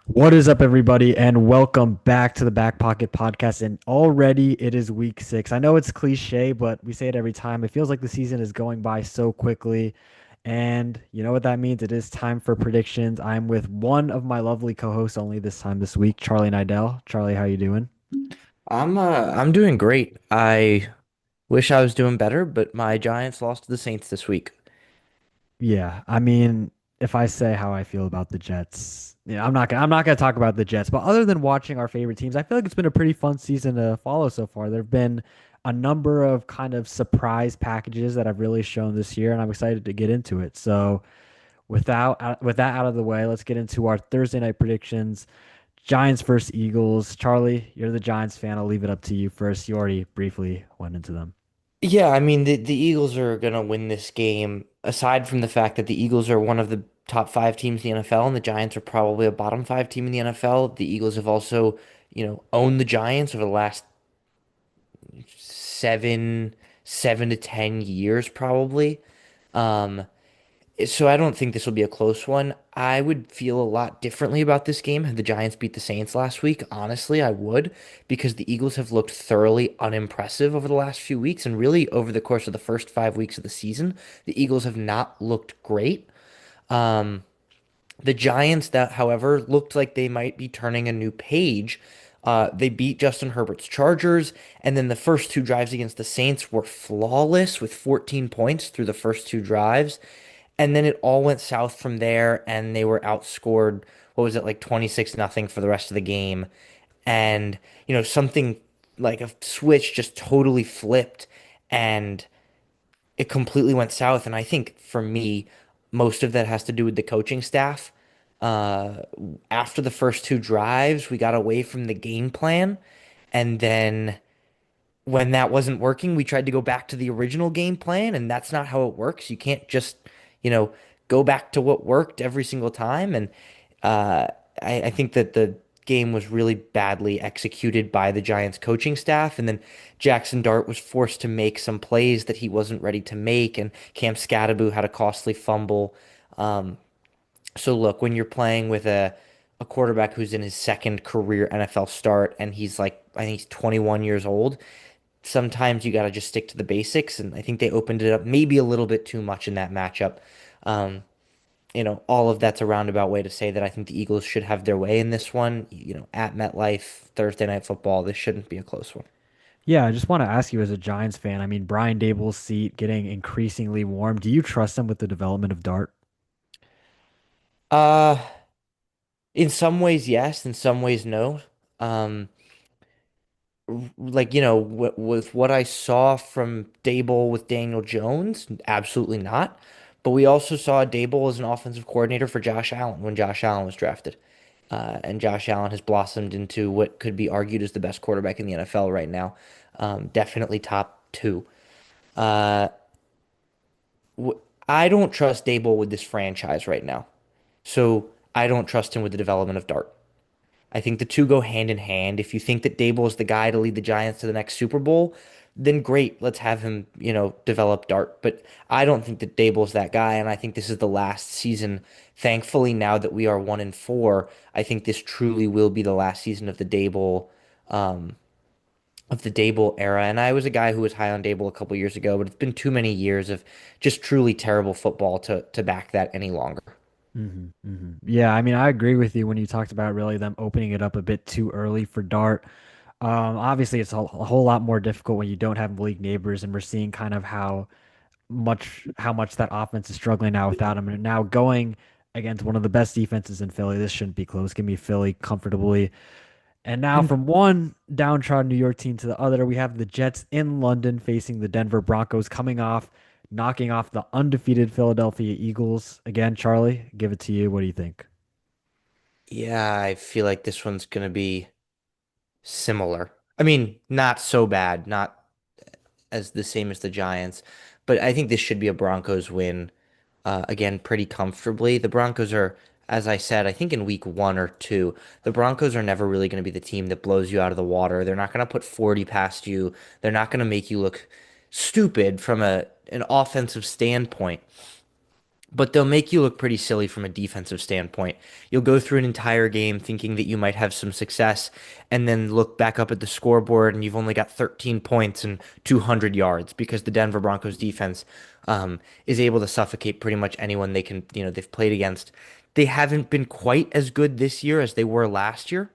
What is up, everybody, and welcome back to the Back Pocket Podcast. And already it is week 6. I know it's cliche, but we say it every time. It feels like the season is going by so quickly. And you know what that means? It is time for predictions. I'm with one of my lovely co-hosts only this time this week, Charlie Nidell. Charlie, how you doing? I'm doing great. I wish I was doing better, but my Giants lost to the Saints this week. Yeah, I mean, if I say how I feel about the Jets, yeah, I'm not gonna talk about the Jets. But other than watching our favorite teams, I feel like it's been a pretty fun season to follow so far. There've been a number of kind of surprise packages that have really shown this year, and I'm excited to get into it. So with that out of the way, let's get into our Thursday night predictions. Giants versus Eagles. Charlie, you're the Giants fan. I'll leave it up to you first. You already briefly went into them. Yeah, I mean the Eagles are gonna win this game. Aside from the fact that the Eagles are one of the top five teams in the NFL and the Giants are probably a bottom five team in the NFL, the Eagles have also, owned the Giants over the last seven, 7 to 10 years probably. Um, So I don't think this will be a close one. I would feel a lot differently about this game had the Giants beat the Saints last week. Honestly, I would, because the Eagles have looked thoroughly unimpressive over the last few weeks, and really over the course of the first 5 weeks of the season, the Eagles have not looked great. Um, the Giants, that, however, looked like they might be turning a new page. They beat Justin Herbert's Chargers, and then the first two drives against the Saints were flawless with 14 points through the first two drives. And then it all went south from there, and they were outscored, what was it, like 26-0 for the rest of the game. And, something like a switch just totally flipped, and it completely went south. And I think for me, most of that has to do with the coaching staff. Uh, After the first two drives, we got away from the game plan, and then when that wasn't working, we tried to go back to the original game plan, and that's not how it works. You can't just, you know, go back to what worked every single time. And uh, I think that the game was really badly executed by the Giants coaching staff. And then Jackson Dart was forced to make some plays that he wasn't ready to make, and Cam Scatterbo had a costly fumble. Um, so look, when you're playing with a quarterback who's in his second career NFL start, and he's like, I think he's 21 years old, sometimes you got to just stick to the basics. And I think they opened it up maybe a little bit too much in that matchup. Um, all of that's a roundabout way to say that I think the Eagles should have their way in this one. At MetLife, Thursday Night Football, this shouldn't be a close one. Yeah, I just want to ask you as a Giants fan, I mean, Brian Dable's seat getting increasingly warm. Do you trust him with the development of Dart? Uh, in some ways, yes. In some ways, no. Um, like, with what I saw from Dable with Daniel Jones, absolutely not. But we also saw Dable as an offensive coordinator for Josh Allen when Josh Allen was drafted. And Josh Allen has blossomed into what could be argued as the best quarterback in the NFL right now. Definitely top two. Uh, I don't trust Dable with this franchise right now. So I don't trust him with the development of Dart. I think the two go hand in hand. If you think that Dable is the guy to lead the Giants to the next Super Bowl, then great, let's have him, develop Dart. But I don't think that Dable's that guy, and I think this is the last season. Thankfully, now that we are 1-4, I think this truly will be the last season um, of the Dable era. And I was a guy who was high on Dable a couple years ago, but it's been too many years of just truly terrible football to back that any longer. Yeah, I mean, I agree with you when you talked about really them opening it up a bit too early for Dart. Obviously, it's a whole lot more difficult when you don't have league neighbors, and we're seeing kind of how much that offense is struggling now without him. And now going against one of the best defenses in Philly, this shouldn't be close. Give me Philly comfortably. And now And from one downtrodden New York team to the other, we have the Jets in London facing the Denver Broncos coming off, knocking off the undefeated Philadelphia Eagles. Again, Charlie, give it to you. What do you think? yeah, I feel like this one's gonna be similar. I mean, not so bad, not as the same as the Giants, but I think this should be a Broncos win. Again, pretty comfortably. The Broncos are, as I said, I think in week 1 or 2, the Broncos are never really going to be the team that blows you out of the water. They're not going to put 40 past you. They're not going to make you look stupid from an offensive standpoint. but they'll make you look pretty silly from a defensive standpoint. You'll go through an entire game thinking that you might have some success, and then look back up at the scoreboard and you've only got 13 points and 200 yards because the Denver Broncos defense is able to suffocate pretty much anyone they've played against. They haven't been quite as good this year as they were last year,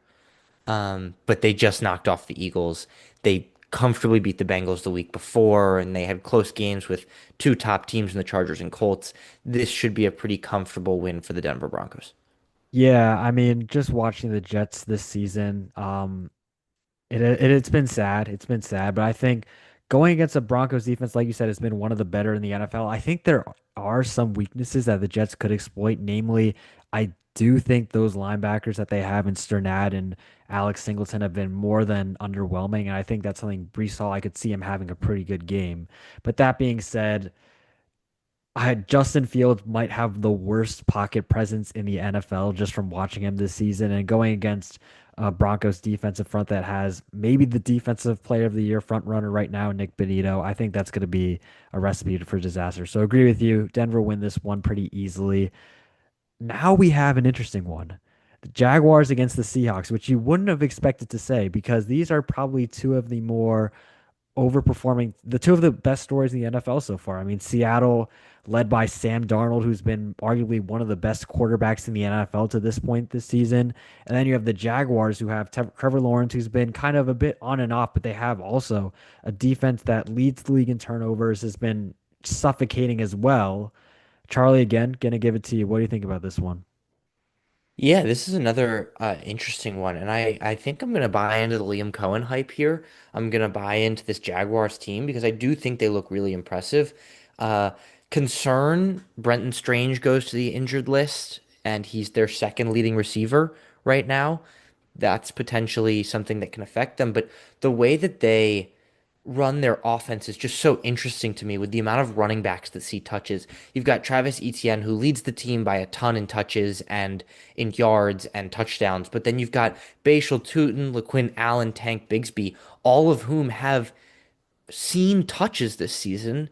but they just knocked off the Eagles. They comfortably beat the Bengals the week before, and they had close games with two top teams in the Chargers and Colts. This should be a pretty comfortable win for the Denver Broncos. Yeah, I mean, just watching the Jets this season, it's been sad. It's been sad, but I think going against the Broncos defense, like you said, has been one of the better in the NFL. I think there are some weaknesses that the Jets could exploit. Namely, I do think those linebackers that they have in Sternad and Alex Singleton have been more than underwhelming, and I think that's something Brees Hall, I could see him having a pretty good game. But that being said, Justin Fields might have the worst pocket presence in the NFL just from watching him this season and going against Broncos defensive front that has maybe the defensive player of the year front runner right now, Nick Benito. I think that's going to be a recipe for disaster. So agree with you. Denver win this one pretty easily. Now we have an interesting one. The Jaguars against the Seahawks, which you wouldn't have expected to say because these are probably two of the more overperforming, the two of the best stories in the NFL so far. I mean, Seattle, led by Sam Darnold, who's been arguably one of the best quarterbacks in the NFL to this point this season. And then you have the Jaguars, who have Trevor Lawrence, who's been kind of a bit on and off, but they have also a defense that leads the league in turnovers, has been suffocating as well. Charlie, again, gonna give it to you. What do you think about this one? Yeah, this is another interesting one, and I think I'm gonna buy into the Liam Cohen hype here. I'm gonna buy into this Jaguars team because I do think they look really impressive. Uh, Concern Brenton Strange goes to the injured list, and he's their second leading receiver right now. That's potentially something that can affect them. But the way that they run their offense is just so interesting to me with the amount of running backs that see touches. You've got Travis Etienne, who leads the team by a ton in touches and in yards and touchdowns. But then you've got Bashal Tutin, LaQuinn Allen, Tank Bigsby, all of whom have seen touches this season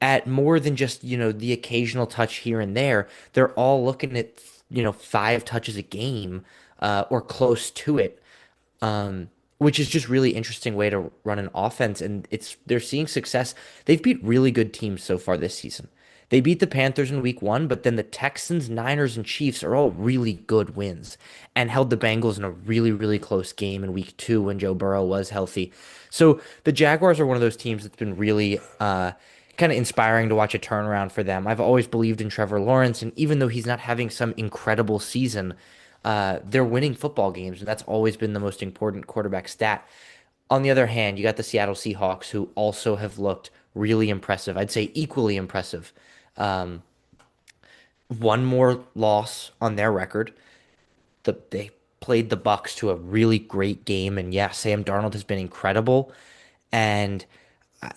at more than just, the occasional touch here and there. They're all looking at, 5 touches a game, or close to it, which is just really interesting way to run an offense. And they're seeing success. They've beat really good teams so far this season. They beat the Panthers in week 1, but then the Texans, Niners, and Chiefs are all really good wins and held the Bengals in a really, really close game in week 2 when Joe Burrow was healthy. So the Jaguars are one of those teams that's been really kind of inspiring to watch a turnaround for them. I've always believed in Trevor Lawrence, and even though he's not having some incredible season, they're winning football games, and that's always been the most important quarterback stat. On the other hand, you got the Seattle Seahawks, who also have looked really impressive. I'd say equally impressive. Um, one more loss on their record. They played the Bucs to a really great game, and yeah, Sam Darnold has been incredible. And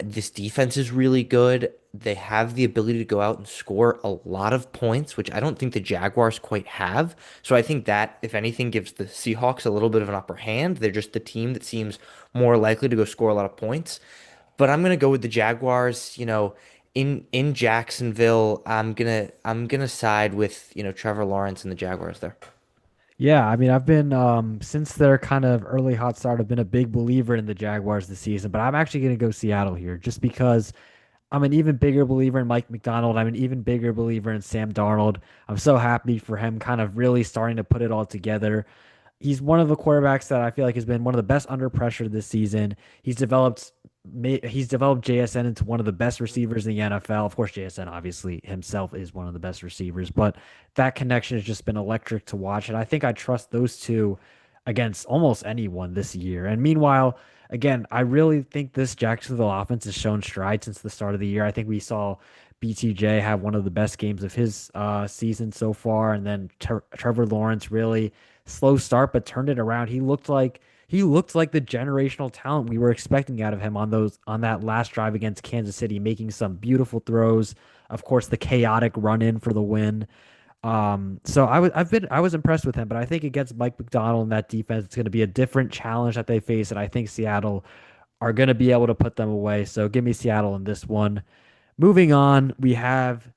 this defense is really good. They have the ability to go out and score a lot of points, which I don't think the Jaguars quite have. So I think that, if anything, gives the Seahawks a little bit of an upper hand. They're just the team that seems more likely to go score a lot of points. But I'm gonna go with the Jaguars. In Jacksonville, I'm gonna side with, Trevor Lawrence and the Jaguars there. Yeah, I mean, I've been since their kind of early hot start, I've been a big believer in the Jaguars this season, but I'm actually going to go Seattle here just because I'm an even bigger believer in Mike McDonald. I'm an even bigger believer in Sam Darnold. I'm so happy for him kind of really starting to put it all together. He's one of the quarterbacks that I feel like has been one of the best under pressure this season. He's developed JSN into one of the best receivers in the NFL. Of course, JSN obviously himself is one of the best receivers, but that connection has just been electric to watch. And I think I trust those two against almost anyone this year. And meanwhile, again, I really think this Jacksonville offense has shown stride since the start of the year. I think we saw BTJ have one of the best games of his season so far, and then Trevor Lawrence really slow start but turned it around. He looked like the generational talent we were expecting out of him on that last drive against Kansas City, making some beautiful throws. Of course, the chaotic run in for the win. So I was impressed with him, but I think against Mike McDonald and that defense, it's going to be a different challenge that they face, and I think Seattle are going to be able to put them away. So give me Seattle in this one. Moving on, we have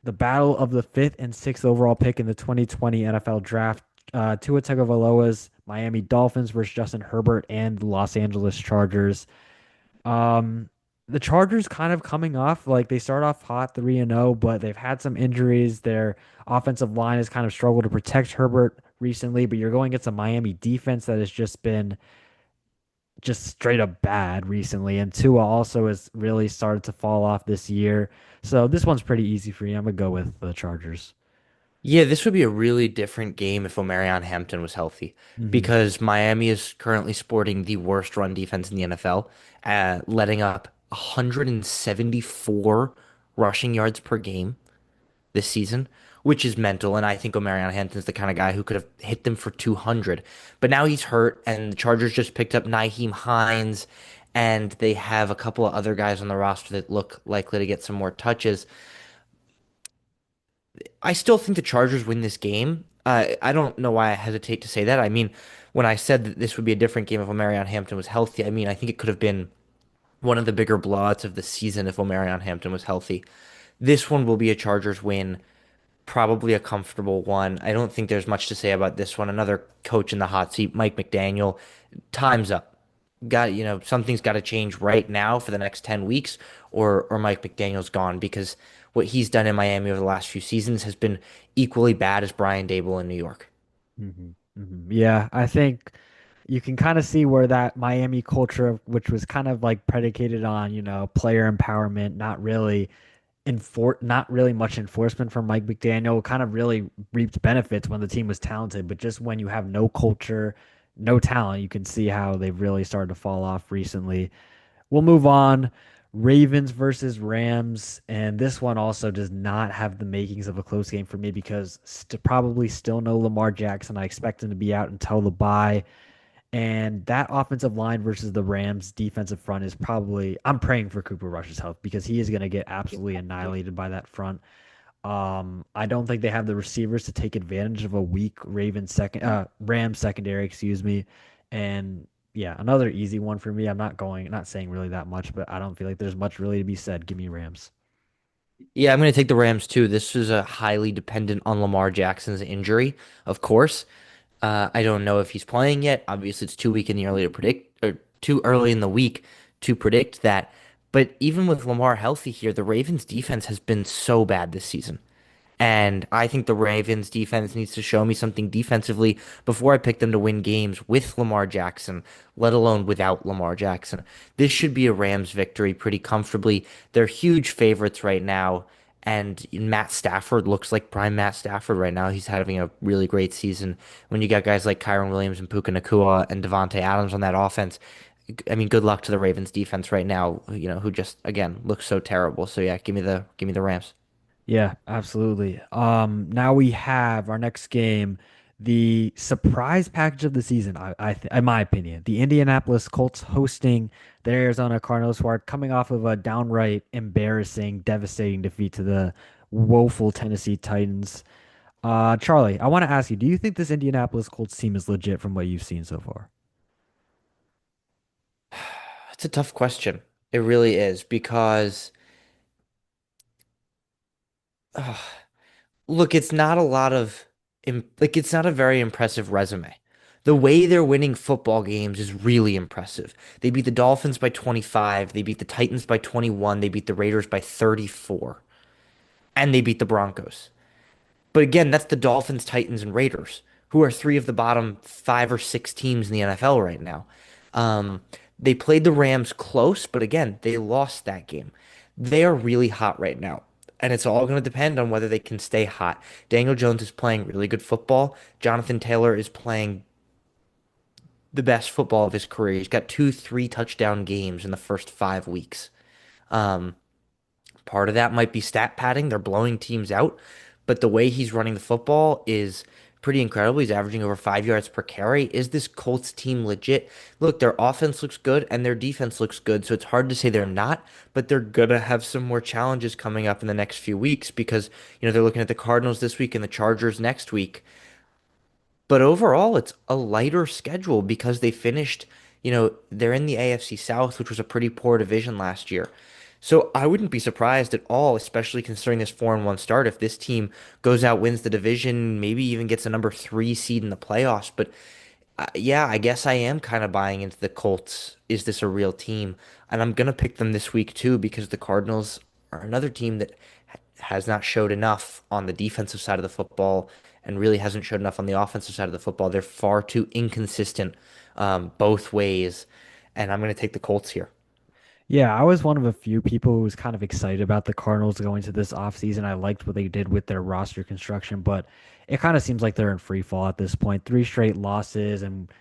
The battle of the fifth and sixth overall pick in the 2020 NFL Draft. Tua Tagovailoa's Miami Dolphins versus Justin Herbert and the Los Angeles Chargers. Um, the Chargers kind of coming off like they start off hot 3-0, but they've had some injuries. Their offensive line has kind of struggled to protect Herbert recently, but you're going against a Miami defense that has just been just straight up bad recently. And Tua also has really started to fall off this year. So this one's pretty easy for you. I'm gonna go with the Chargers. Yeah, this would be a really different game if Omarion Hampton was healthy Hmm. because Miami is currently sporting the worst run defense in the NFL, letting up 174 rushing yards per game this season, which is mental. And I think Omarion Hampton's the kind of guy who could have hit them for 200. But now he's hurt, and the Chargers just picked up Nyheim Hines, and they have a couple of other guys on the roster that look likely to get some more touches. I still think the Chargers win this game. I don't know why I hesitate to say that. I mean, when I said that this would be a different game if Omarion Hampton was healthy, I mean, I think it could have been one of the bigger blowouts of the season if Omarion Hampton was healthy. This one will be a Chargers win, probably a comfortable one. I don't think there's much to say about this one. Another coach in the hot seat, Mike McDaniel. Time's up. Something's got to change right now for the next 10 weeks or Mike McDaniel's gone because what he's done in Miami over the last few seasons has been equally bad as Brian Dable in New York. Hmm. Hmm. Yeah, I think you can kind of see where that Miami culture, which was kind of like predicated on, player empowerment, not really much enforcement from Mike McDaniel, kind of really reaped benefits when the team was talented. But just when you have no culture, no talent, you can see how they've really started to fall off recently. We'll move on. Ravens versus Rams, and this one also does not have the makings of a close game for me because probably still no Lamar Jackson. I expect him to be out until the bye. And that offensive line versus the Rams defensive front is probably, I'm praying for Cooper Rush's health because he is going to get absolutely annihilated by that front. I don't think they have the receivers to take advantage of a weak Rams secondary, excuse me. And yeah, another easy one for me. Not saying really that much, but I don't feel like there's much really to be said. Give me Rams. Yeah, I'm going to take the Rams too. This is a highly dependent on Lamar Jackson's injury, of course. I don't know if he's playing yet. Obviously, it's too weak in the early to predict, or too early in the week to predict that. But even with Lamar healthy here, the Ravens defense has been so bad this season. And I think the Ravens defense needs to show me something defensively before I pick them to win games with Lamar Jackson, let alone without Lamar Jackson. This should be a Rams victory pretty comfortably. They're huge favorites right now. And Matt Stafford looks like prime Matt Stafford right now. He's having a really great season. When you got guys like Kyron Williams and Puka Nacua and Devontae Adams on that offense, I mean, good luck to the Ravens defense right now, who just again looks so terrible. So yeah, give me the Rams. Yeah, absolutely. Now we have our next game, the surprise package of the season. In my opinion, the Indianapolis Colts hosting the Arizona Cardinals, who are coming off of a downright embarrassing, devastating defeat to the woeful Tennessee Titans. Charlie, I want to ask you, do you think this Indianapolis Colts team is legit from what you've seen so far? It's a tough question. It really is because ugh, look, it's not a lot of it's not a very impressive resume. The way they're winning football games is really impressive. They beat the Dolphins by 25, they beat the Titans by 21, they beat the Raiders by 34, and they beat the Broncos. But again, that's the Dolphins, Titans, and Raiders, who are three of the bottom five or six teams in the NFL right now. Um, they played the Rams close, but again, they lost that game. They are really hot right now. And it's all going to depend on whether they can stay hot. Daniel Jones is playing really good football. Jonathan Taylor is playing the best football of his career. He's got two, three touchdown games in the first 5 weeks. Um, Part of that might be stat padding. They're blowing teams out, but the way he's running the football is pretty incredible. He's averaging over 5 yards per carry. Is this Colts team legit? Look, their offense looks good and their defense looks good, so it's hard to say they're not, but they're gonna have some more challenges coming up in the next few weeks because, they're looking at the Cardinals this week and the Chargers next week. But overall, it's a lighter schedule because they finished, they're in the AFC South, which was a pretty poor division last year. So I wouldn't be surprised at all, especially considering this 4-1 start, if this team goes out, wins the division, maybe even gets a number 3 seed in the playoffs. But yeah, I guess I am kind of buying into the Colts. Is this a real team? And I'm gonna pick them this week too because the Cardinals are another team that has not showed enough on the defensive side of the football and really hasn't showed enough on the offensive side of the football. They're far too inconsistent both ways, and I'm gonna take the Colts here. Yeah, I was one of a few people who was kind of excited about the Cardinals going to this offseason. I liked what they did with their roster construction, but it kind of seems like they're in free fall at this point. Three straight losses, and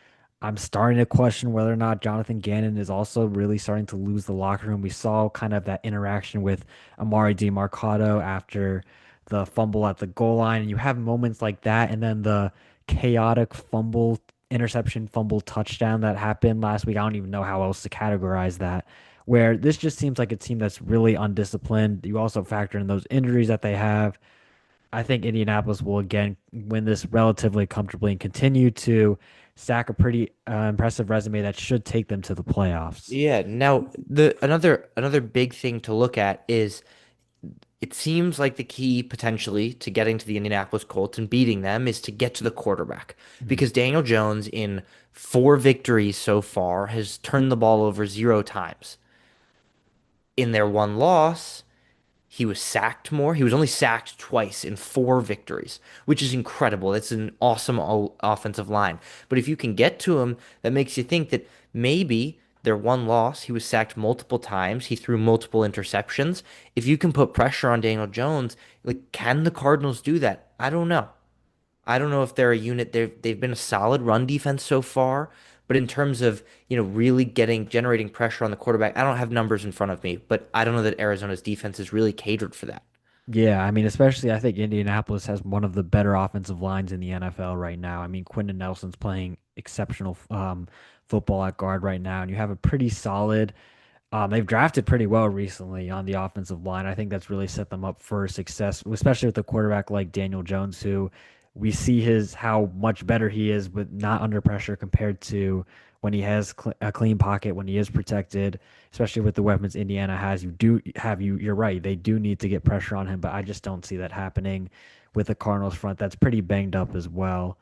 I'm starting to question whether or not Jonathan Gannon is also really starting to lose the locker room. We saw kind of that interaction with Amari DiMarcado after the fumble at the goal line, and you have moments like that, and then the chaotic fumble, interception, fumble touchdown that happened last week. I don't even know how else to categorize that, where this just seems like a team that's really undisciplined. You also factor in those injuries that they have. I think Indianapolis will again win this relatively comfortably and continue to stack a pretty impressive resume that should take them to the playoffs. Yeah, now the another big thing to look at is it seems like the key potentially to getting to the Indianapolis Colts and beating them is to get to the quarterback Mhm. because Daniel Jones in 4 victories so far has turned the ball over 0 times. In their one loss, he was sacked more. He was only sacked twice in 4 victories, which is incredible. That's an awesome offensive line. But if you can get to him, that makes you think that maybe their one loss, he was sacked multiple times. He threw multiple interceptions. If you can put pressure on Daniel Jones, like, can the Cardinals do that? I don't know. I don't know if they're a unit. They've been a solid run defense so far, but in terms of, really generating pressure on the quarterback, I don't have numbers in front of me, but I don't know that Arizona's defense is really catered for that. Yeah, I mean, especially I think Indianapolis has one of the better offensive lines in the NFL right now. I mean, Quentin Nelson's playing exceptional football at guard right now, and you have a pretty solid. They've drafted pretty well recently on the offensive line. I think that's really set them up for success, especially with a quarterback like Daniel Jones, who we see his how much better he is with not under pressure compared to when he has a clean pocket, when he is protected, especially with the weapons Indiana has. You do have you. You're right. They do need to get pressure on him, but I just don't see that happening with the Cardinals front. That's pretty banged up as well.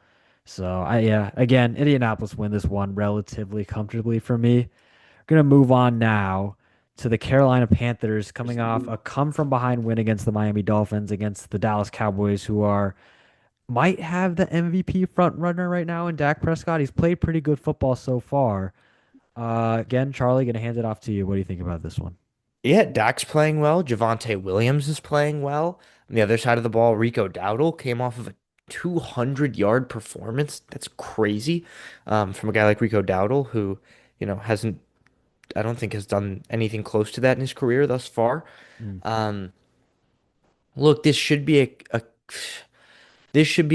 So yeah, again, Indianapolis win this one relatively comfortably for me. Gonna move on now to the Carolina Panthers coming off a come from behind win against the Miami Dolphins against the Dallas Cowboys, who are might have the MVP front runner right now in Dak Prescott. He's played pretty good football so far. Again, Charlie, gonna hand it off to you. What do you think about this one? Yeah, Dak's playing well. Javonte Williams is playing well. On the other side of the ball, Rico Dowdle came off of a 200-yard performance. That's crazy. From a guy like Rico Dowdle, who, hasn't, I don't think has done anything close to that in his career thus far. Mm. Um, Look, this should be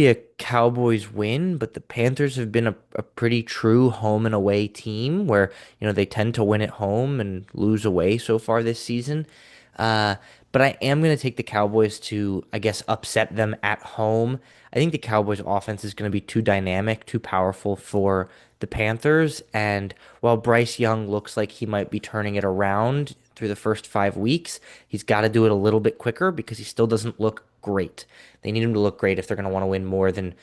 a Cowboys win, but the Panthers have been a pretty true home and away team where, they tend to win at home and lose away so far this season. Uh, but I am going to take the Cowboys to, I guess, upset them at home. I think the Cowboys offense is going to be too dynamic, too powerful for the Panthers. And while Bryce Young looks like he might be turning it around through the first 5 weeks, he's got to do it a little bit quicker because he still doesn't look great. They need him to look great if they're going to want to win more than,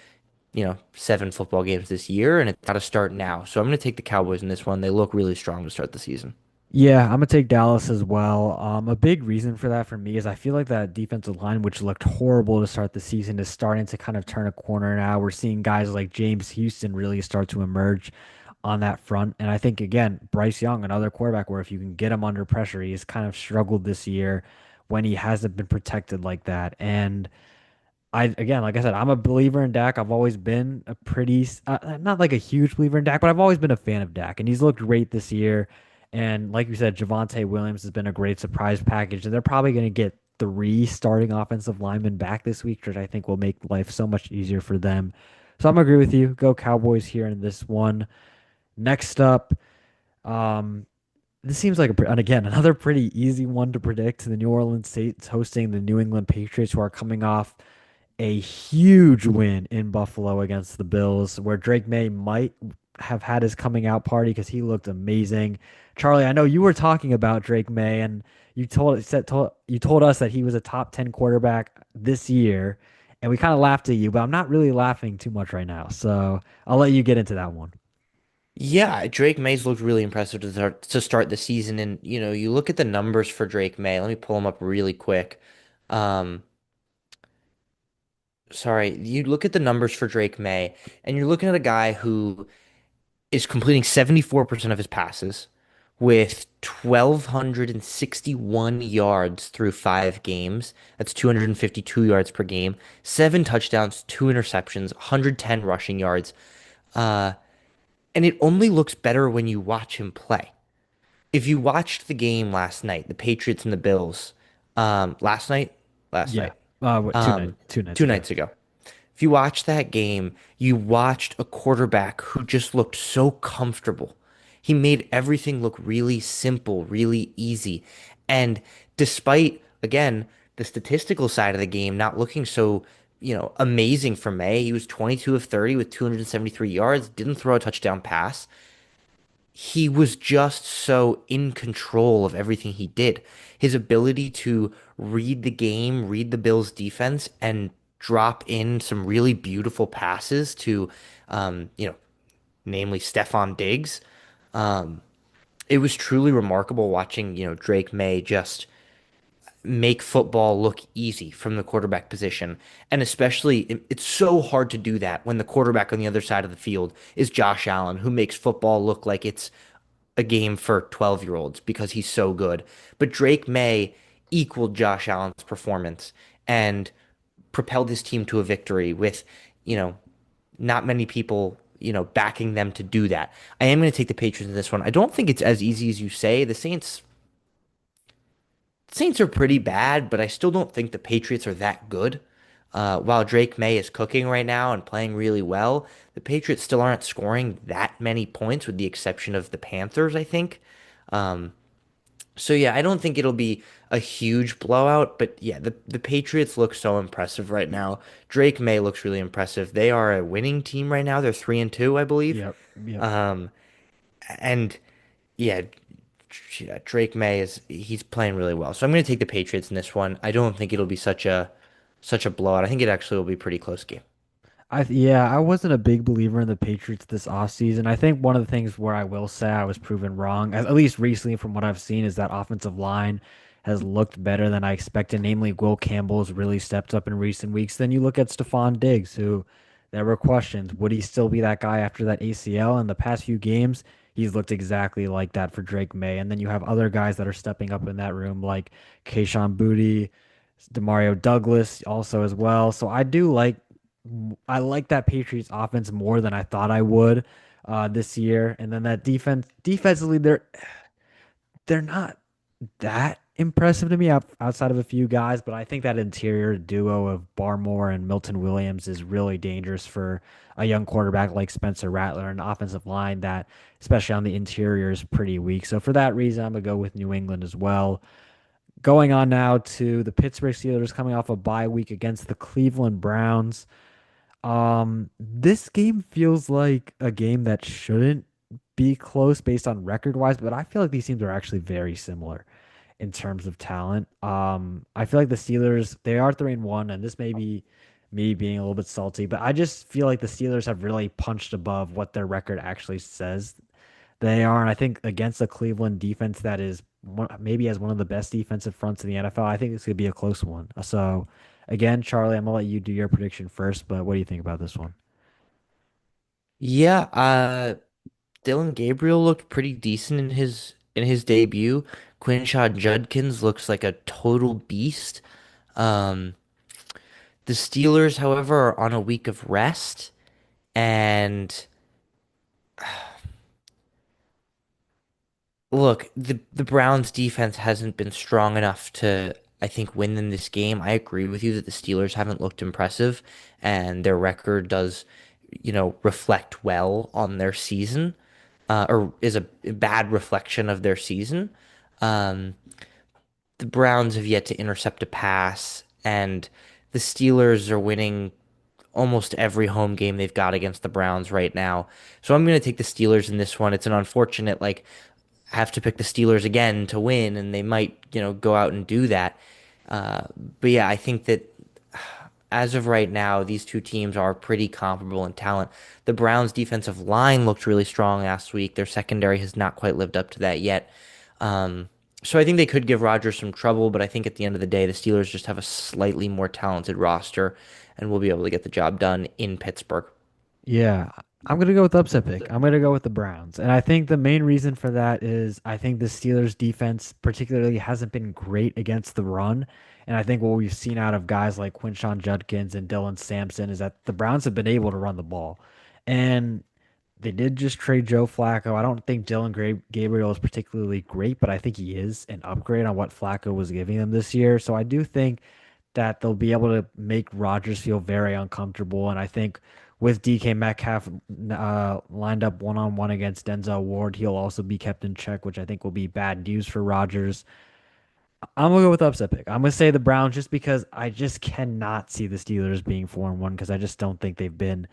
7 football games this year, and it's got to start now. So I'm going to take the Cowboys in this one. They look really strong to start the season. Yeah, I'm gonna take Dallas as well. A big reason for that for me is I feel like that defensive line, which looked horrible to start the season, is starting to kind of turn a corner now. We're seeing guys like James Houston really start to emerge on that front. And I think again, Bryce Young, another quarterback where if you can get him under pressure, he has kind of struggled this year when he hasn't been protected like that. And I again, like I said, I'm a believer in Dak. I've always been a pretty not like a huge believer in Dak, but I've always been a fan of Dak, and he's looked great this year. And like you said, Javonte Williams has been a great surprise package, and they're probably going to get three starting offensive linemen back this week, which I think will make life so much easier for them. So I'm gonna agree with you. Go Cowboys here in this one. Next up, um, this seems like and again another pretty easy one to predict. The New Orleans Saints hosting the New England Patriots, who are coming off a huge win in Buffalo against the Bills, where Drake May might have had his coming out party because he looked amazing. Charlie, I know you were talking about Drake May, and you told us that he was a top 10 quarterback this year, and we kind of laughed at you, but I'm not really laughing too much right now. So I'll let you get into that one. Yeah, Drake May's looked really impressive to start the season, and you look at the numbers for Drake May. Let me pull them up really quick. Um, Sorry, you look at the numbers for Drake May, and you're looking at a guy who is completing 74% of his passes with 1,261 yards through 5 games. That's 252 yards per game, 7 touchdowns, 2 interceptions, 110 rushing yards. Uh, and it only looks better when you watch him play. If you watched the game last night, the Patriots and the Bills, last night, last Yeah. night, What, um, 2 nights two ago. nights ago. If you watched that game, you watched a quarterback who just looked so comfortable. He made everything look really simple, really easy. And despite, again, the statistical side of the game not looking so, amazing for May, he was 22 of 30 with 273 yards, didn't throw a touchdown pass. He was just so in control of everything he did. His ability to read the game, read the Bills defense, and drop in some really beautiful passes to, namely Stephon Diggs. It was truly remarkable watching, Drake May just make football look easy from the quarterback position. And especially, it's so hard to do that when the quarterback on the other side of the field is Josh Allen, who makes football look like it's a game for 12-year-olds because he's so good. But Drake May equaled Josh Allen's performance and propelled his team to a victory with, you know, not many people, backing them to do that. I am going to take the Patriots in this one. I don't think it's as easy as you say. The Saints are pretty bad, but I still don't think the Patriots are that good. While Drake May is cooking right now and playing really well, the Patriots still aren't scoring that many points, with the exception of the Panthers, I think. Um, so yeah, I don't think it'll be a huge blowout, but yeah, the Patriots look so impressive right now. Drake May looks really impressive. They are a winning team right now. They're 3-2, I believe. Yep. Yep. Um, and yeah, yeah, Drake May he's playing really well. So I'm going to take the Patriots in this one. I don't think it'll be such a blowout. I think it actually will be a pretty close game. Yeah, I wasn't a big believer in the Patriots this offseason. I think one of the things where I will say I was proven wrong, at least recently from what I've seen, is that offensive line has looked better than I expected. Namely, Will Campbell's really stepped up in recent weeks. Then you look at Stephon Diggs, who there were questions. Would he still be that guy after that ACL? In the past few games, he's looked exactly like that for Drake May. And then you have other guys that are stepping up in that room, like Kayshon Boutte, Demario Douglas also as well. So I like that Patriots offense more than I thought I would this year. And then that defensively, they're not that impressive to me outside of a few guys, but I think that interior duo of Barmore and Milton Williams is really dangerous for a young quarterback like Spencer Rattler, an offensive line that, especially on the interior, is pretty weak. So for that reason, I'm gonna go with New England as well. Going on now to the Pittsburgh Steelers coming off a bye week against the Cleveland Browns. This game feels like a game that shouldn't be close based on record wise, but I feel like these teams are actually very similar in terms of talent. I feel like the Steelers, they are 3-1, and this may be me being a little bit salty, but I just feel like the Steelers have really punched above what their record actually says they are. And I think against a Cleveland defense that is maybe has one of the best defensive fronts in the NFL, I think this could be a close one. So, again, Charlie, I'm gonna let you do your prediction first, but what do you think about this one? Yeah, Dylan Gabriel looked pretty decent in his debut. Quinshaw Judkins looks like a total beast. Um, the Steelers, however, are on a week of rest, and look, the Browns defense hasn't been strong enough to, I think, win them this game. I agree with you that the Steelers haven't looked impressive, and their record does, reflect well on their season, or is a bad reflection of their season. Um, the Browns have yet to intercept a pass, and the Steelers are winning almost every home game they've got against the Browns right now. So I'm going to take the Steelers in this one. It's an unfortunate, like, have to pick the Steelers again to win, and they might, go out and do that. Uh, but yeah, I think that as of right now, these two teams are pretty comparable in talent. The Browns' defensive line looked really strong last week. Their secondary has not quite lived up to that yet. Um, so I think they could give Rodgers some trouble, but I think at the end of the day, the Steelers just have a slightly more talented roster and will be able to get the job done in Pittsburgh. Yeah, I'm gonna go with the upset pick. I'm gonna go with the Browns, and I think the main reason for that is I think the Steelers' defense particularly hasn't been great against the run, and I think what we've seen out of guys like Quinshon Judkins and Dylan Sampson is that the Browns have been able to run the ball, and they did just trade Joe Flacco. I don't think Gabriel is particularly great, but I think he is an upgrade on what Flacco was giving them this year. So I do think that they'll be able to make Rodgers feel very uncomfortable. And I think with DK Metcalf lined up one-on-one against Denzel Ward, he'll also be kept in check, which I think will be bad news for Rodgers. I'm gonna go with the upset pick. I'm gonna say the Browns just because I just cannot see the Steelers being 4-1 because I just don't think they've been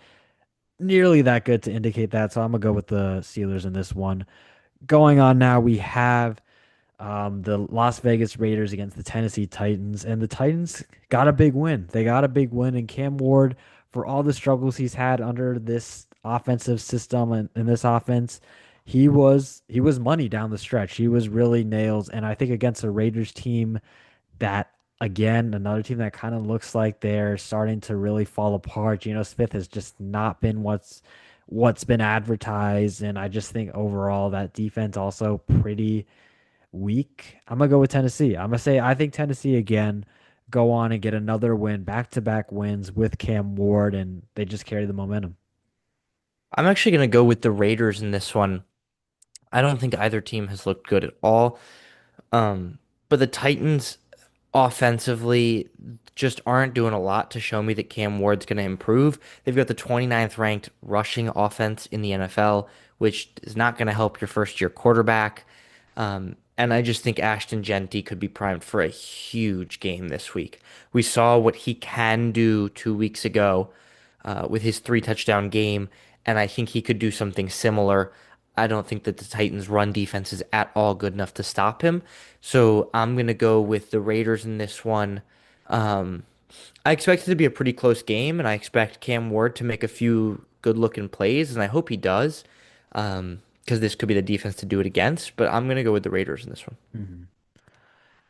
nearly that good to indicate that. So I'm gonna go with the Steelers in this one. Going on now, we have the Las Vegas Raiders against the Tennessee Titans, and the Titans got a big win. They got a big win, and Cam Ward, for all the struggles he's had under this offensive system and in this offense, he was money down the stretch. He was really nails, and I think against a Raiders team that again, another team that kind of looks like they're starting to really fall apart. Geno Smith has just not been what's been advertised, and I just think overall that defense also pretty week. I'm gonna go with Tennessee. I'm gonna say I think Tennessee again go on and get another win, back-to-back wins with Cam Ward, and they just carry the momentum. I'm actually going to go with the Raiders in this one. I don't think either team has looked good at all. Um, but the Titans offensively just aren't doing a lot to show me that Cam Ward's going to improve. They've got the 29th ranked rushing offense in the NFL, which is not going to help your first year quarterback. And I just think Ashton Genty could be primed for a huge game this week. We saw what he can do 2 weeks ago with his three touchdown game, and I think he could do something similar. I don't think that the Titans' run defense is at all good enough to stop him. So I'm going to go with the Raiders in this one. Um, I expect it to be a pretty close game, and I expect Cam Ward to make a few good-looking plays, and I hope he does, because this could be the defense to do it against. But I'm going to go with the Raiders in this one. Mhm.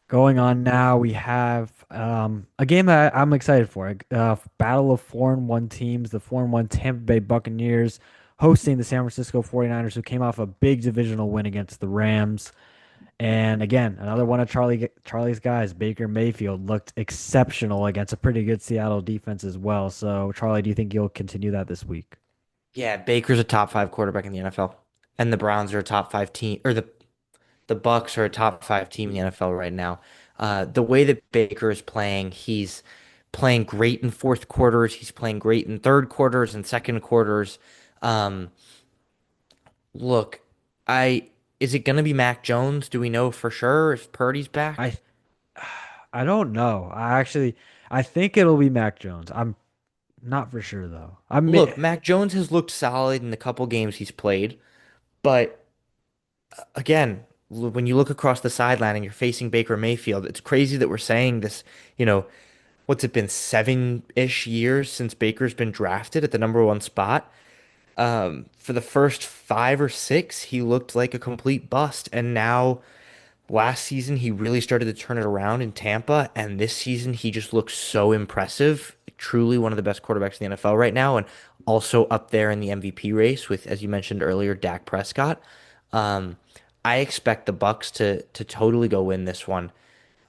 Going on now, we have a game that I'm excited for. Battle of 4-1 teams. The 4-1 Tampa Bay Buccaneers hosting the San Francisco 49ers, who came off a big divisional win against the Rams. And again, another one of Charlie's guys, Baker Mayfield, looked exceptional against a pretty good Seattle defense as well. So, Charlie, do you think you'll continue that this week? Yeah, Baker's a top five quarterback in the NFL, and the Browns are a top five team, or the Bucs are a top five team in the NFL right now. The way that Baker is playing, he's playing great in fourth quarters. He's playing great in third quarters and second quarters. Um, look, I is it gonna be Mac Jones? Do we know for sure if Purdy's back? I I don't know. I think it'll be Mac Jones. I'm not for sure though. I mean, Look, Mac Jones has looked solid in the couple games he's played, but again, when you look across the sideline and you're facing Baker Mayfield, it's crazy that we're saying this, you know, what's it been 7-ish years since Baker's been drafted at the number one spot. For the first 5 or 6, he looked like a complete bust. And now last season, he really started to turn it around in Tampa. And this season, he just looks so impressive. Truly one of the best quarterbacks in the NFL right now. And also up there in the MVP race with, as you mentioned earlier, Dak Prescott. Um, I expect the Bucs to totally go win this one.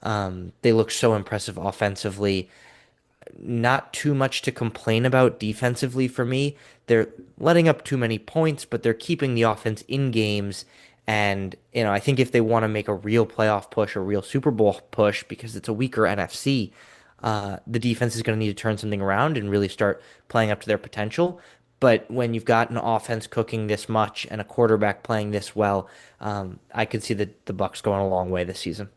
They look so impressive offensively. Not too much to complain about defensively for me. They're letting up too many points, but they're keeping the offense in games. And, I think if they want to make a real playoff push, a real Super Bowl push, because it's a weaker NFC, the defense is going to need to turn something around and really start playing up to their potential. But when you've got an offense cooking this much and a quarterback playing this well, I could see the Bucs going a long way this season.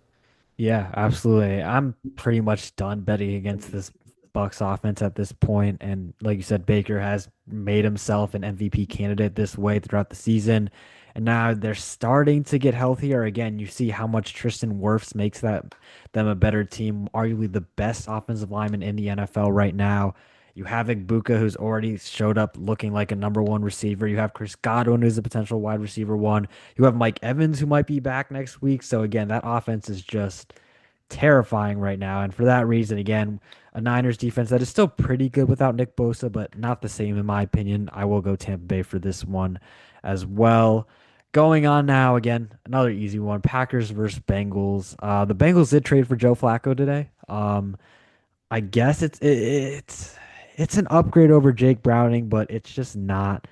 yeah, absolutely. I'm pretty much done betting against this Bucks offense at this point. And like you said, Baker has made himself an MVP candidate this way throughout the season. and now they're starting to get healthier again. You see how much Tristan Wirfs makes them a better team, arguably the best offensive lineman in the NFL right now. You have Igbuka, who's already showed up looking like a number one receiver. You have Chris Godwin, who's a potential wide receiver one. You have Mike Evans, who might be back next week. So again, that offense is just terrifying right now. And for that reason, again, a Niners defense that is still pretty good without Nick Bosa, but not the same in my opinion. I will go Tampa Bay for this one as well. Going on now, again, another easy one. Packers versus Bengals. The Bengals did trade for Joe Flacco today. I guess it's an upgrade over Jake Browning, but it's just not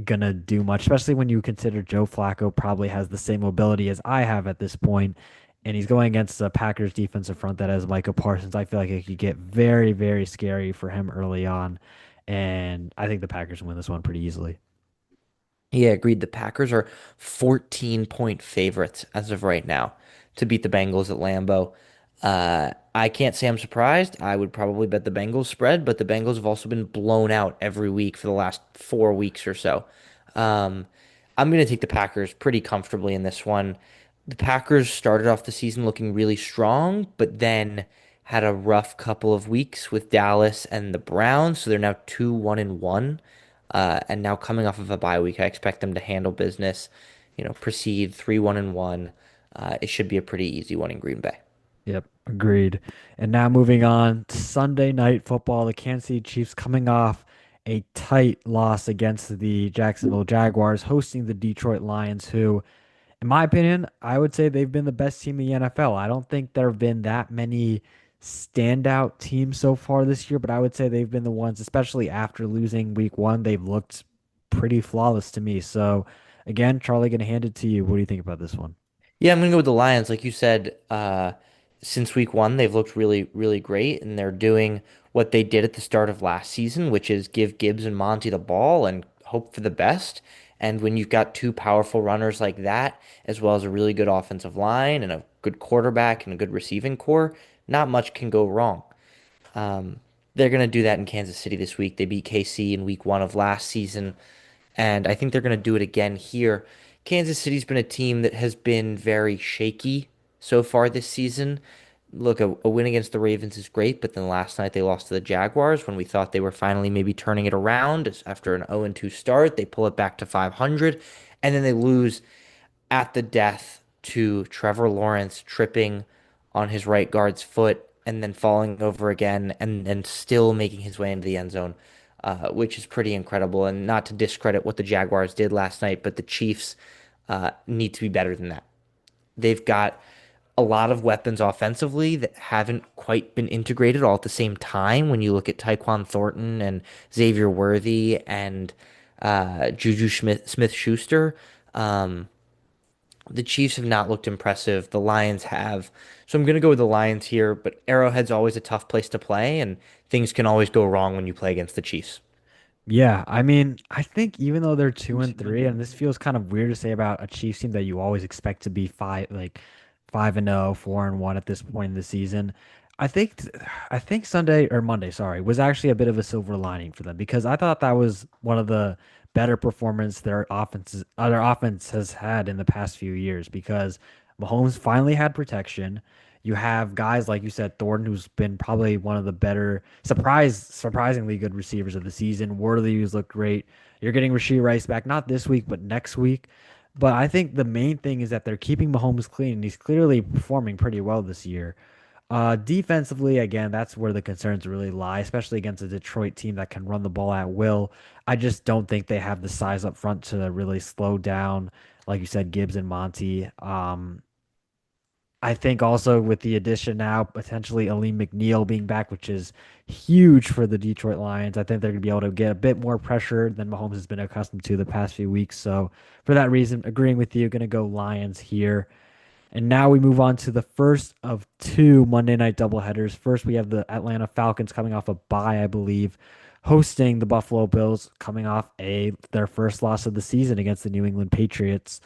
gonna do much, especially when you consider Joe Flacco probably has the same mobility as I have at this point, and he's going against the Packers defensive front that has Micah Parsons. I feel like it could get very, very scary for him early on, and I think the Packers win this one pretty easily. Yeah, agreed. The Packers are 14-point favorites as of right now to beat the Bengals at Lambeau. I can't say I'm surprised. I would probably bet the Bengals spread, but the Bengals have also been blown out every week for the last 4 weeks or so. Um, I'm going to take the Packers pretty comfortably in this one. The Packers started off the season looking really strong, but then had a rough couple of weeks with Dallas and the Browns, so they're now 2-1-1. And now coming off of a bye week, I expect them to handle business, proceed 3-1-1. It should be a pretty easy one in Green Bay. Yep, agreed. And now moving on to Sunday night football, the Kansas City Chiefs coming off a tight loss against the Jacksonville Jaguars, hosting the Detroit Lions, who in my opinion, I would say they've been the best team in the NFL. I don't think there have been that many standout teams so far this year, but I would say they've been the ones, especially after losing week one, they've looked pretty flawless to me. So, again, Charlie, gonna hand it to you. What do you think about this one? Yeah, I'm gonna go with the Lions. Like you said, since week one, they've looked really, really great, and they're doing what they did at the start of last season, which is give Gibbs and Monty the ball and hope for the best. And when you've got two powerful runners like that, as well as a really good offensive line and a good quarterback and a good receiving core, not much can go wrong. Um, they're gonna do that in Kansas City this week. They beat KC in week one of last season, and I think they're going to do it again here. Kansas City's been a team that has been very shaky so far this season. Look, a win against the Ravens is great, but then last night they lost to the Jaguars when we thought they were finally maybe turning it around. After an 0-2 start, they pull it back to 500, and then they lose at the death to Trevor Lawrence tripping on his right guard's foot and then falling over again and then still making his way into the end zone, which is pretty incredible. And not to discredit what the Jaguars did last night, but the Chiefs need to be better than that. They've got a lot of weapons offensively that haven't quite been integrated all at the same time. When you look at Tyquan Thornton and Xavier Worthy and Juju Smith-Schuster, the Chiefs have not looked impressive. The Lions have. So I'm going to go with the Lions here, but Arrowhead's always a tough place to play, and things can always go wrong when you play against the Chiefs. Yeah, I mean, I think even though they're 2-3, and this feels kind of weird to say about a Chiefs team that you always expect to be 5-0, 4-1 at this point in the season. I think I think Sunday or Monday, sorry, was actually a bit of a silver lining for them because I thought that was one of the better performance their offense has had in the past few years because Mahomes finally had protection. You have guys like you said, Thornton, who's been probably one of the better, surprisingly good receivers of the season. Worthy, who's looked great. You're getting Rashee Rice back, not this week, but next week. But I think the main thing is that they're keeping Mahomes clean, and he's clearly performing pretty well this year. Defensively, again, that's where the concerns really lie, especially against a Detroit team that can run the ball at will. I just don't think they have the size up front to really slow down, like you said, Gibbs and Monty. I think also with the addition now, potentially Aleem McNeil being back, which is huge for the Detroit Lions. I think they're going to be able to get a bit more pressure than Mahomes has been accustomed to the past few weeks. So, for that reason, agreeing with you, going to go Lions here. And now we move on to the first of two Monday night doubleheaders. First, we have the Atlanta Falcons coming off a bye, I believe, hosting the Buffalo Bills, coming off their first loss of the season against the New England Patriots.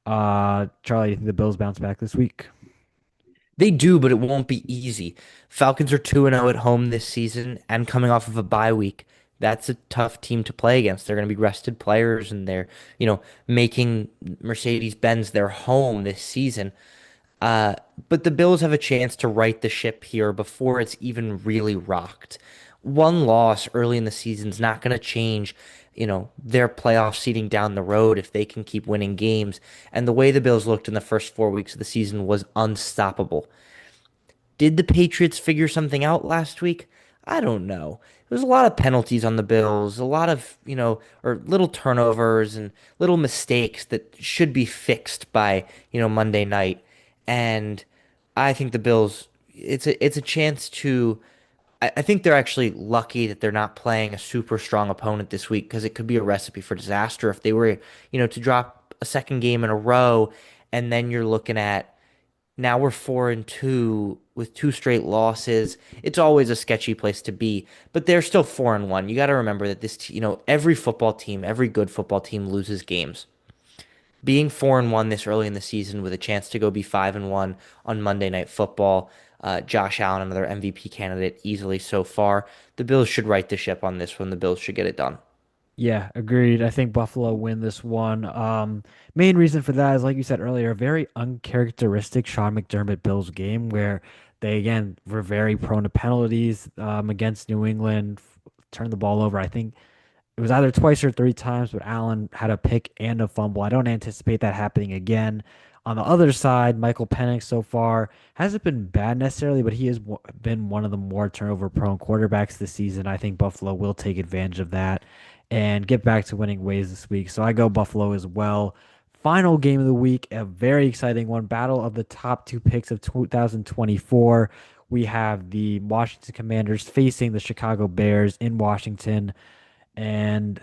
Charlie, do you think the Bills bounce back this week? They do, but it won't be easy. Falcons are 2-0 at home this season and coming off of a bye week. that's a tough team to play against. They're going to be rested players, and they're, you know, making Mercedes-Benz their home this season. Uh, but the Bills have a chance to right the ship here before it's even really rocked. One loss early in the season is not going to change, their playoff seeding down the road if they can keep winning games. And the way the Bills looked in the first 4 weeks of the season was unstoppable. Did the Patriots figure something out last week? I don't know. There was a lot of penalties on the Bills, a lot of, or little turnovers and little mistakes that should be fixed by, Monday night. And I think the Bills, it's a chance to, I think they're actually lucky that they're not playing a super strong opponent this week because it could be a recipe for disaster if they were, to drop a second game in a row and then you're looking at now we're 4-2 with two straight losses. It's always a sketchy place to be, but they're still 4-1. You got to remember that every football team, every good football team loses games. Being 4-1 this early in the season with a chance to go be 5-1 on Monday Night Football, Josh Allen, another MVP candidate, easily so far. The Bills should right the ship on this one. The Bills should get it done. Yeah, agreed. I think Buffalo win this one. Main reason for that is, like you said earlier, a very uncharacteristic Sean McDermott Bills game where they again were very prone to penalties against New England, turned the ball over. I think it was either twice or three times, but Allen had a pick and a fumble. I don't anticipate that happening again. On the other side, Michael Penix so far hasn't been bad necessarily, but he has been one of the more turnover prone quarterbacks this season. I think Buffalo will take advantage of that and get back to winning ways this week. So I go Buffalo as well. Final game of the week, a very exciting one. Battle of the top two picks of 2024. We have the Washington Commanders facing the Chicago Bears in Washington. And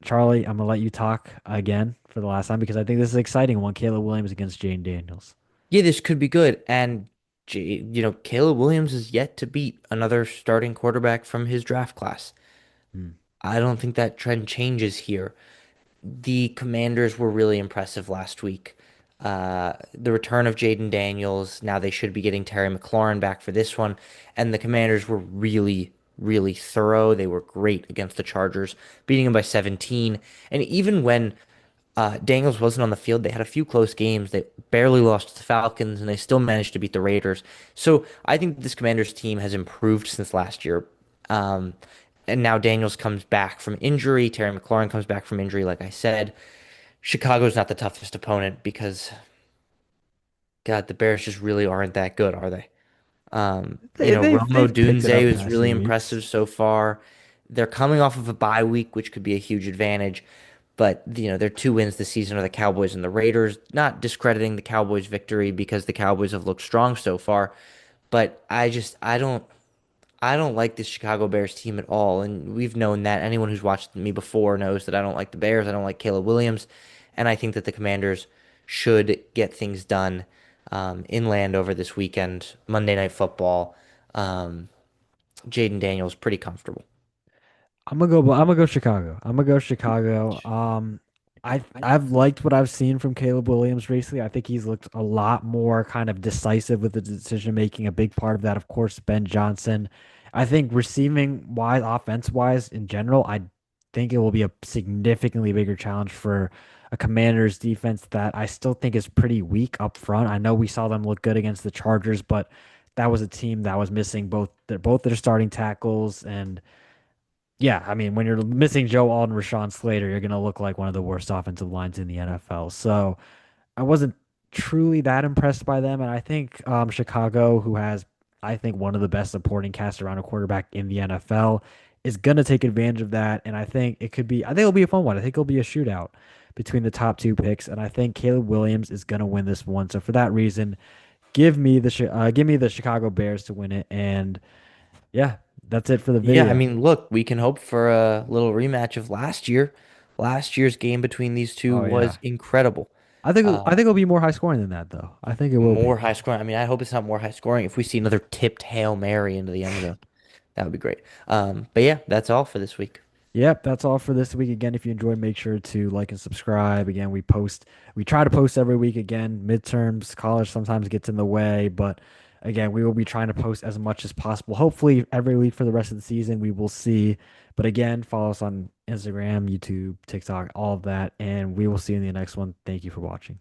Charlie, I'm gonna let you talk again for the last time because I think this is an exciting one. Caleb Williams against Jane Daniels. Yeah, this could be good. And, Caleb Williams is yet to beat another starting quarterback from his draft class. Hmm. I don't think that trend changes here. The Commanders were really impressive last week. The return of Jaden Daniels, now they should be getting Terry McLaurin back for this one. And the Commanders were really, really thorough. They were great against the Chargers, beating them by 17. And even when Daniels wasn't on the field, they had a few close games. They barely lost to the Falcons, and they still managed to beat the Raiders. So I think this Commanders team has improved since last year. Um, and now Daniels comes back from injury. Terry McLaurin comes back from injury, like I said. Chicago's not the toughest opponent because, God, the Bears just really aren't that good, are they? They, they've Romo they've picked it Dunze up was past really few impressive weeks. so far. They're coming off of a bye week, which could be a huge advantage. But, their two wins this season are the Cowboys and the Raiders. Not discrediting the Cowboys' victory because the Cowboys have looked strong so far. But I don't like this Chicago Bears team at all. And we've known that. Anyone who's watched me before knows that I don't like the Bears. I don't like Caleb Williams. And I think that the Commanders should get things done in Landover this weekend, Monday Night Football. Um, Jaden Daniels, pretty comfortable. I'm gonna go Chicago. I'm gonna go Chicago. I've liked what I've seen from Caleb Williams recently. I think he's looked a lot more kind of decisive with the decision making. A big part of that, of course, Ben Johnson. I think receiving wise, offense wise in general, I think it will be a significantly bigger challenge for a Commanders defense that I still think is pretty weak up front. I know we saw them look good against the Chargers, but that was a team that was missing both their starting tackles and yeah, I mean, when you're missing Joe Alton, Rashawn Slater, you're going to look like one of the worst offensive lines in the NFL. So I wasn't truly that impressed by them. And I think Chicago, who has, I think, one of the best supporting cast around a quarterback in the NFL, is going to take advantage of that. And I think it'll be a fun one. I think it'll be a shootout between the top two picks. And I think Caleb Williams is going to win this one. So for that reason, give me the Chicago Bears to win it. And yeah, that's it for the Yeah, I video. mean, look, we can hope for a little rematch of last year. Last year's game between these two Oh, was yeah. incredible. I think it'll be more high scoring than that though. I think it will be. More high scoring. I mean, I hope it's not more high scoring. If we see another tipped Hail Mary into the end zone, that would be great. But yeah, that's all for this week. Yep, that's all for this week. Again, if you enjoyed, make sure to like and subscribe. Again, we try to post every week. Again, midterms, college sometimes gets in the way, but Again, we will be trying to post as much as possible. Hopefully, every week for the rest of the season, we will see. But again, follow us on Instagram, YouTube, TikTok, all of that. And we will see you in the next one. Thank you for watching.